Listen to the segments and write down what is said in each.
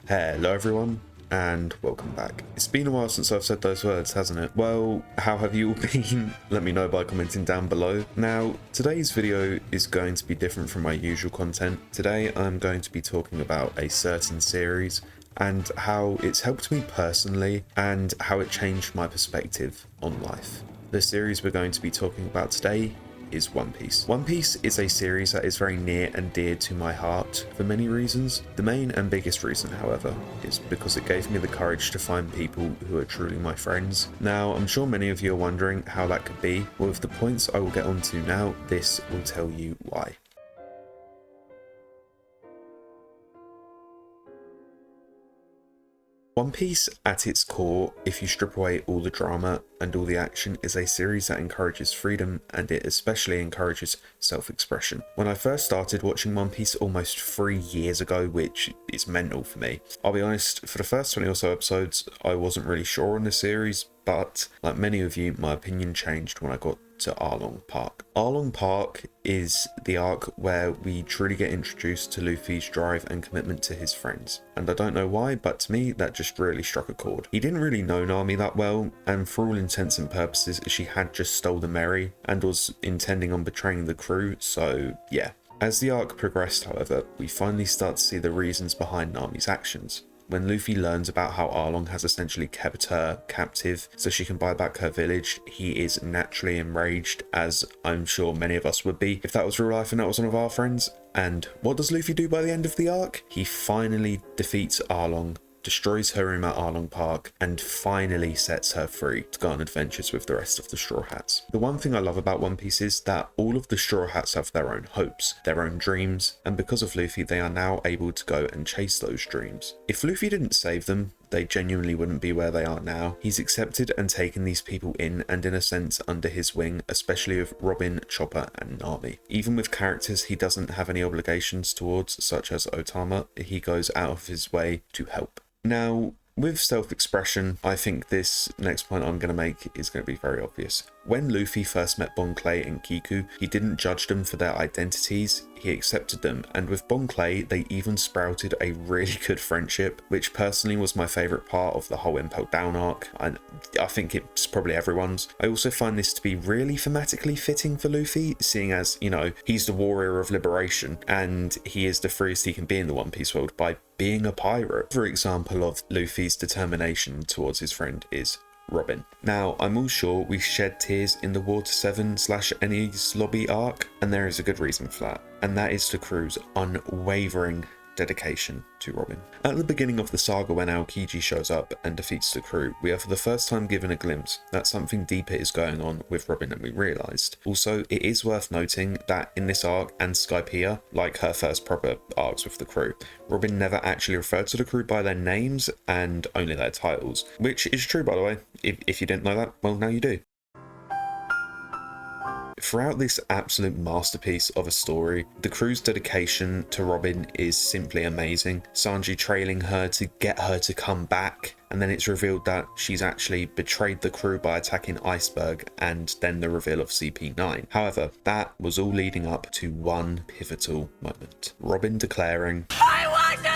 Hello everyone, and welcome back. It's been a while since I've said those words, hasn't it? Well, how have you all been? Let me know by commenting down below. Now, today's video is going to be different from my usual content. Today I'm going to be talking about a certain series and how it's helped me personally and how it changed my perspective on life. The series we're going to be talking about today is One Piece. One Piece is a series that is very near and dear to my heart for many reasons. The main and biggest reason, however, is because it gave me the courage to find people who are truly my friends. Now, I'm sure many of you are wondering how that could be. Well, with the points I will get onto now, this will tell you why. One Piece, at its core, if you strip away all the drama and all the action, is a series that encourages freedom, and it especially encourages self-expression. When I first started watching One Piece almost 3 years ago, which is mental for me, I'll be honest, for the first 20 or so episodes, I wasn't really sure on the series, but like many of you, my opinion changed when I got to Arlong Park. Arlong Park is the arc where we truly get introduced to Luffy's drive and commitment to his friends. And I don't know why, but to me, that just really struck a chord. He didn't really know Nami that well, and for all intents and purposes, she had just stole the Merry and was intending on betraying the crew, so yeah. As the arc progressed, however, we finally start to see the reasons behind Nami's actions. When Luffy learns about how Arlong has essentially kept her captive so she can buy back her village, he is naturally enraged, as I'm sure many of us would be if that was real life and that was one of our friends. And what does Luffy do by the end of the arc? He finally defeats Arlong, destroys her room at Arlong Park, and finally sets her free to go on adventures with the rest of the Straw Hats. The one thing I love about One Piece is that all of the Straw Hats have their own hopes, their own dreams, and because of Luffy, they are now able to go and chase those dreams. If Luffy didn't save them, they genuinely wouldn't be where they are now. He's accepted and taken these people in and in a sense under his wing, especially with Robin, Chopper and Nami. Even with characters he doesn't have any obligations towards, such as Otama, he goes out of his way to help. Now, with self-expression, I think this next point I'm going to make is going to be very obvious. When Luffy first met Bon Clay and Kiku, he didn't judge them for their identities, he accepted them, and with Bon Clay, they even sprouted a really good friendship, which personally was my favourite part of the whole Impel Down arc, and I think it's probably everyone's. I also find this to be really thematically fitting for Luffy, seeing as, you know, he's the warrior of liberation, and he is the freest he can be in the One Piece world by being a pirate. For example of Luffy's determination towards his friend is Robin. Now, I'm all sure we shed tears in the Water 7/Enies lobby arc, and there is a good reason for that, and that is the crew's unwavering dedication to Robin. At the beginning of the saga, when Aokiji shows up and defeats the crew, we are for the first time given a glimpse that something deeper is going on with Robin than we realised. Also, it is worth noting that in this arc and Skypiea, like her first proper arcs with the crew, Robin never actually referred to the crew by their names and only their titles, which is true, by the way. If you didn't know that, well, now you do. Throughout this absolute masterpiece of a story, the crew's dedication to Robin is simply amazing. Sanji trailing her to get her to come back, and then it's revealed that she's actually betrayed the crew by attacking Iceberg, and then the reveal of CP9. However, that was all leading up to one pivotal moment. Robin declaring, "I want to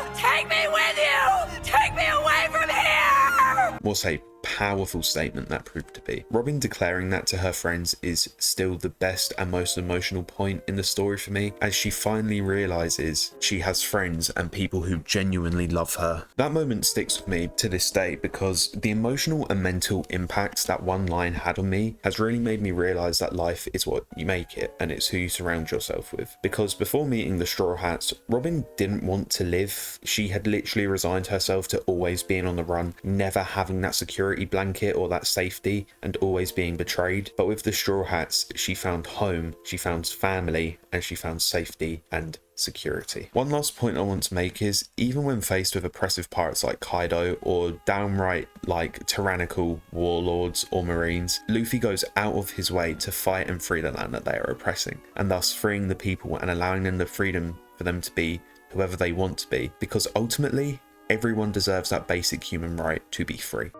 live! Take me with you! Take me away from here!" Was a powerful statement that proved to be. Robin declaring that to her friends is still the best and most emotional point in the story for me, as she finally realizes she has friends and people who genuinely love her. That moment sticks with me to this day because the emotional and mental impact that one line had on me has really made me realize that life is what you make it, and it's who you surround yourself with. Because before meeting the Straw Hats, Robin didn't want to live. She had literally resigned herself to always being on the run, never having that security blanket or that safety, and always being betrayed. But with the Straw Hats, she found home, she found family, and she found safety and security. One last point I want to make is, even when faced with oppressive pirates like Kaido or downright like tyrannical warlords or marines, Luffy goes out of his way to fight and free the land that they are oppressing, and thus freeing the people and allowing them the freedom for them to be whoever they want to be, because ultimately everyone deserves that basic human right to be free.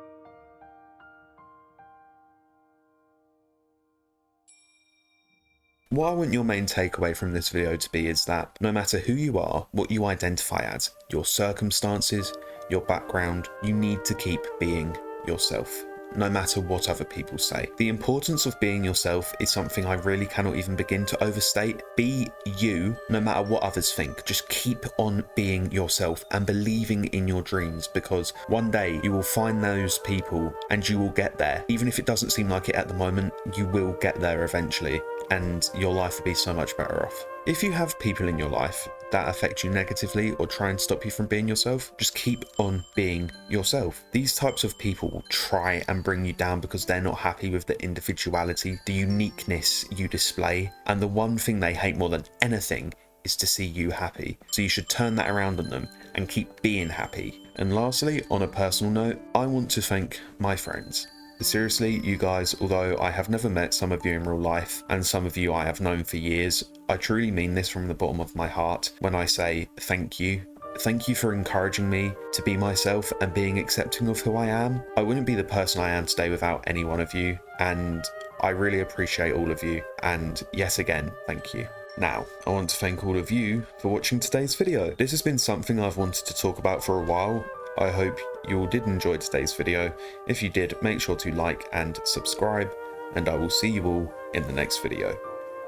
What I want your main takeaway from this video to be is that no matter who you are, what you identify as, your circumstances, your background, you need to keep being yourself, no matter what other people say. The importance of being yourself is something I really cannot even begin to overstate. Be you, no matter what others think. Just keep on being yourself and believing in your dreams, because one day you will find those people and you will get there. Even if it doesn't seem like it at the moment, you will get there eventually, and your life will be so much better off. If you have people in your life that affect you negatively or try and stop you from being yourself, just keep on being yourself. These types of people will try and bring you down because they're not happy with the individuality, the uniqueness you display, and the one thing they hate more than anything is to see you happy. So you should turn that around on them and keep being happy. And lastly, on a personal note, I want to thank my friends. Seriously, you guys, although I have never met some of you in real life, and some of you I have known for years, I truly mean this from the bottom of my heart when I say thank you. Thank you for encouraging me to be myself and being accepting of who I am. I wouldn't be the person I am today without any one of you, and I really appreciate all of you, and yet again, thank you. Now, I want to thank all of you for watching today's video. This has been something I've wanted to talk about for a while. I hope you all did enjoy today's video. If you did, make sure to like and subscribe, and I will see you all in the next video.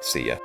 See ya.